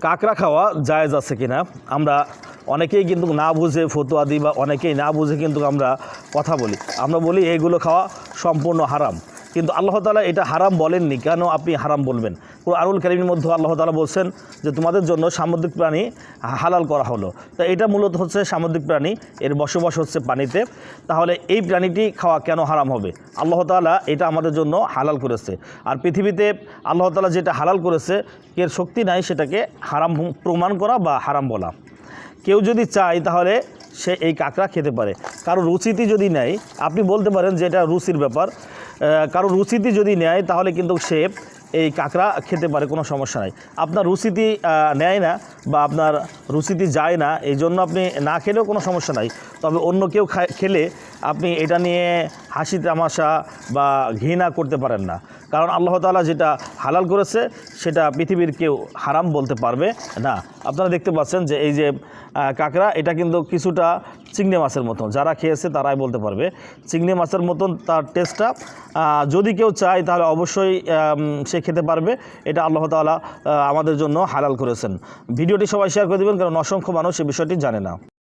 কাঁকড়া খাওয়া জায়েজ আছে কিনা আমরা অনেকেই কিন্তু না বুঝে ফতোয়া দিই বা অনেকেই না বুঝে কিন্তু আমরা কথা বলি। আমরা বলি এইগুলো খাওয়া সম্পূর্ণ হারাম, কিন্তু আল্লাহ তাআলা এটা হারাম বলেননি। কেন আপনি হারাম বলবেন? কুরআনুল কারীমের মধ্যে আল্লাহ তাআলা বলছেন যে তোমাদের জন্য সামুদ্রিক প্রাণী হালাল করা হলো। তো এটা মূলত হচ্ছে সামুদ্রিক প্রাণী, এর বসবাস হচ্ছে পানিতে। তাহলে এই প্রাণীটি খাওয়া কেন হারাম হবে? আল্লাহ তাআলা এটা আমাদের জন্য হালাল করেছে। আর পৃথিবীতে আল্লাহ তাআলা যেটা হালাল করেছে এর শক্তি নাই সেটাকে হারাম প্রমাণ করা বা হারাম বলা। কেউ যদি চায় তাহলে সে এই কাঁকড়া খেতে পারে। কারো রুচিতে যদি নেয়, আপনি বলতে পারেন যে এটা রুচির ব্যাপার, কারো রুচিতে যদি নেয় তাহলে কিন্তু সে এই কাঁকড়া খেতে পারে, কোনো সমস্যা নাই। আপনার রুচিতে নেয় না বা আপনার রুচিতে যায় না, এই জন্য আপনি না খেলেও কোনো সমস্যা নাই। তবে অন্য কেউ খেলে আপনি এটা নিয়ে হাসি তামাশা বা ঘৃণা করতে পারেন না, কারণ আল্লাহ তাআলা যেটা হালাল করেছে সেটা পৃথিবীর কেউ হারাম বলতে পারবে না। আপনারা দেখতে পাচ্ছেন যে এই যে কাঁকড়া, এটা কিন্তু কিছুটা চিংড়ি মাছের মতন, যারা খেয়েছে তারাই বলতে পারবে চিংড়ি মাছের মতন তার টেস্টটা। যদি কেউ চায় তাহলে অবশ্যই সে খেতে পারবে। এটা আল্লাহ তাআলা আমাদের জন্য হালাল করেছেন। ভিডিওটি সবাই শেয়ার করে দেবেন, কারণ অসংখ্য মানুষ এই বিষয়টি জানে না।